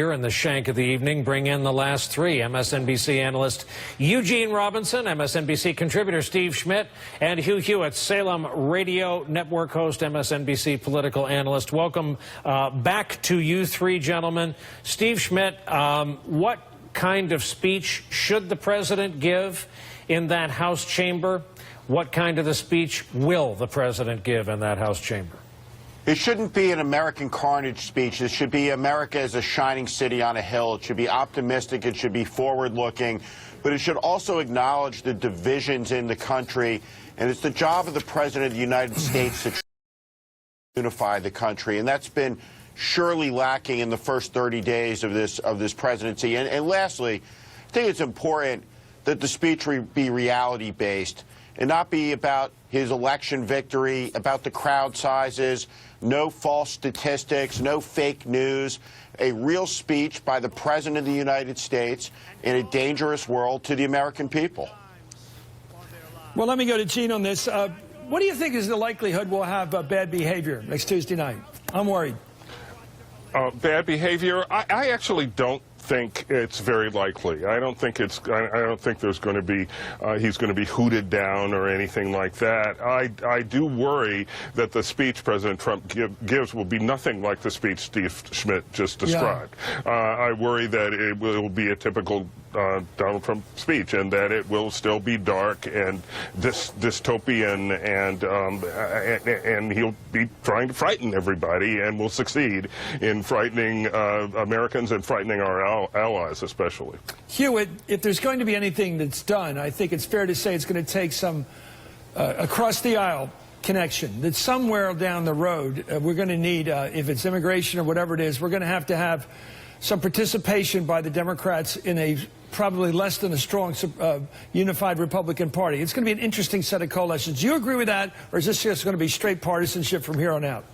Here in the shank of the evening, bring in the last three. MSNBC analyst Eugene Robinson, MSNBC contributor Steve Schmidt, and Hugh Hewitt, Salem Radio Network host, MSNBC political analyst. Welcome back to you three gentlemen. Steve Schmidt, what kind of speech should the president give in that House chamber? What kind of a speech will the president give in that House chamber? It shouldn't be an American carnage speech. It should be America as a shining city on a hill. It should be optimistic. It should be forward-looking. But it should also acknowledge the divisions in the country. And it's the job of the President of the United States to unify the country. And that's been surely lacking in the first 30 days of this presidency. And lastly, I think it's important that the speech be reality-based and not be about his election victory, about the crowd sizes, no false statistics, no fake news, a real speech by the President of the United States in a dangerous world to the American people. Well, let me go to Gene on this. What do you think is the likelihood we'll have bad behavior next Tuesday night? I'm worried. Bad behavior? I actually don't think it's very likely. I don't think there's going to be he's going to be hooted down or anything like that. I do worry that the speech President Trump gives will be nothing like the speech Steve Schmidt just described. Yeah. I worry that it will be a typical Donald Trump speech, and that it will still be dark and dystopian, and he'll be trying to frighten everybody, and will succeed in frightening Americans and frightening our allies especially. Hewitt, if there's going to be anything that's done, I think it's fair to say it's going to take some across the aisle connection, that somewhere down the road we're going to need, if it's immigration or whatever it is, we're going to have some participation by the Democrats in a probably less than a strong unified Republican Party. It's going to be an interesting set of coalitions. Do you agree with that, or is this just going to be straight partisanship from here on out?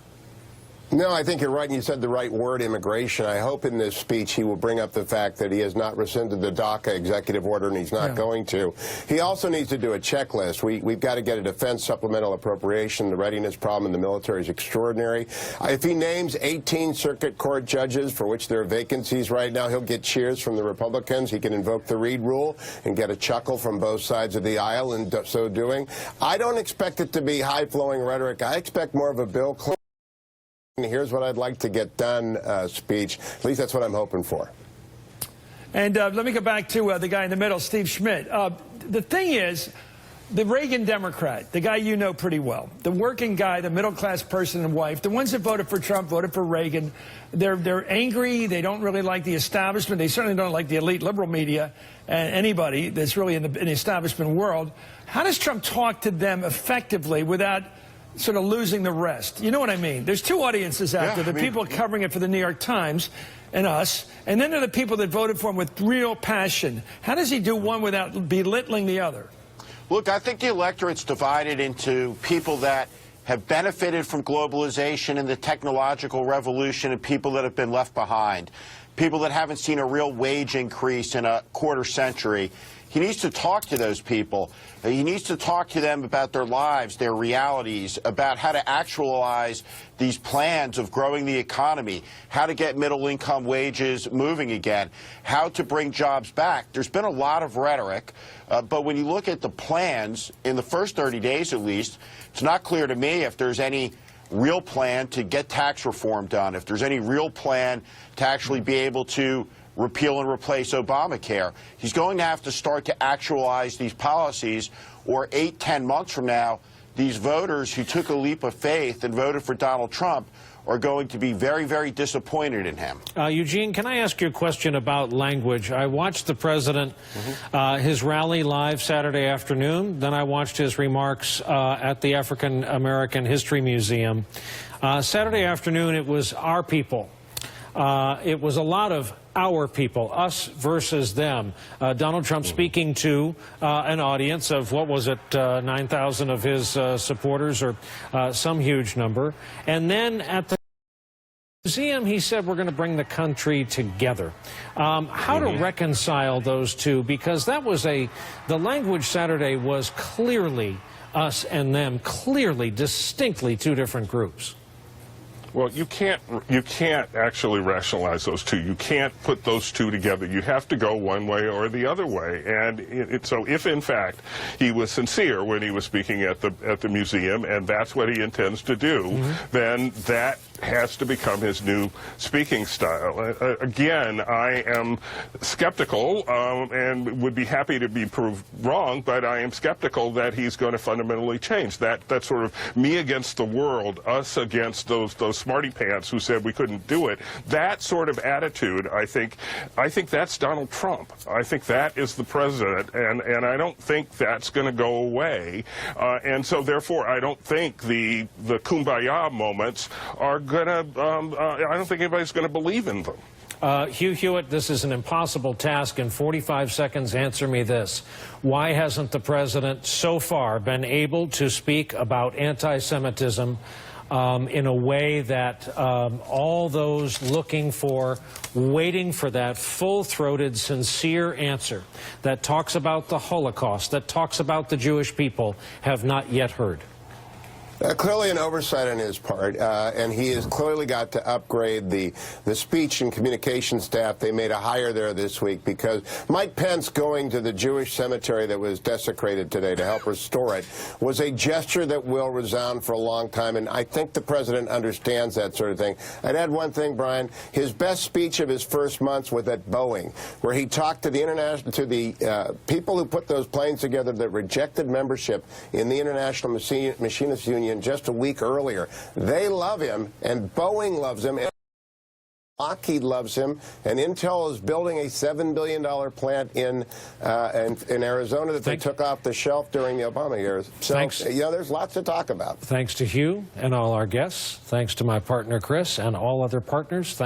No, I think you're right, and you said the right word, immigration. I hope in this speech he will bring up the fact that he has not rescinded the DACA executive order, and he's not going to. He also needs to do a checklist. We've got to get a defense supplemental appropriation. The readiness problem in the military is extraordinary. If he names 18 circuit court judges for which there are vacancies right now, he'll get cheers from the Republicans. He can invoke the Reid rule and get a chuckle from both sides of the aisle in so doing. I don't expect it to be high-flowing rhetoric. I expect more of a Bill Clinton, here's what I'd like to get done speech. At least that's what I'm hoping for. And let me go back to the guy in the middle, Steve Schmidt. The thing is, the Reagan Democrat, the guy you know pretty well, the working guy, the middle-class person and wife, the ones that voted for Trump voted for Reagan. They're angry. They don't really like the establishment. They certainly don't like the elite liberal media and anybody that's really in the establishment world. How does Trump talk to them effectively without sort of losing the rest? You know what I mean? There's two audiences out there. The people covering it for the New York Times and us, and then there are the people that voted for him with real passion. How does he do one without belittling the other? Look, I think the electorate's divided into people that have benefited from globalization and the technological revolution, and people that have been left behind, people that haven't seen a real wage increase in a quarter century. He needs to talk to those people. He needs to talk to them about their lives, their realities, about how to actualize these plans of growing the economy, how to get middle-income wages moving again, how to bring jobs back. There's been a lot of rhetoric, but when you look at the plans, in the first 30 days at least, it's not clear to me if there's any real plan to get tax reform done, if there's any real plan to actually be able to repeal and replace Obamacare. He's going to have to start to actualize these policies, or 8-10 months from now, these voters who took a leap of faith and voted for Donald Trump are going to be very, very disappointed in him. Eugene, can I ask you a question about language? I watched the president, his rally live Saturday afternoon. Then I watched his remarks at the African American History Museum. Saturday afternoon, it was our people. It was a lot of our people, us versus them. Donald Trump speaking to an audience of, what was it, 9,000 of his supporters, or some huge number. And then at the museum, he said, we're going to bring the country together. How to reconcile those two? Because that was the language Saturday was clearly us and them, clearly, distinctly two different groups. Well, you can't actually rationalize those two. You can't put those two together. You have to go one way or the other way. And so if, in fact, he was sincere when he was speaking at the museum, and that's what he intends to do, then that has to become his new speaking style. Again, I am skeptical and would be happy to be proved wrong, but I am skeptical that he's going to fundamentally change. That sort of me against the world, us against those smarty pants who said we couldn't do it. That sort of attitude, I think that's Donald Trump. I think that is the president, and I don't think that's going to go away. And so, therefore, I don't think the kumbaya moments are going to. I don't think anybody's going to believe in them. Hugh Hewitt, this is an impossible task. In 45 seconds, answer me this. Why hasn't the president so far been able to speak about anti-Semitism in a way that all those looking for, waiting for that full-throated, sincere answer that talks about the Holocaust, that talks about the Jewish people, have not yet heard? Clearly an oversight on his part, and he has clearly got to upgrade the speech and communication staff. They made a hire there this week because Mike Pence going to the Jewish cemetery that was desecrated today to help restore it was a gesture that will resound for a long time, and I think the president understands that sort of thing. I'd add one thing, Brian. His best speech of his first months was at Boeing, where he talked to the people who put those planes together that rejected membership in the International Machinists Union just a week earlier. They love him, and Boeing loves him, and Lockheed loves him, and Intel is building a $7 billion plant in Arizona that they took off the shelf during the Obama years. So, there's lots to talk about. Thanks to Hugh and all our guests. Thanks to my partner, Chris, and all other partners.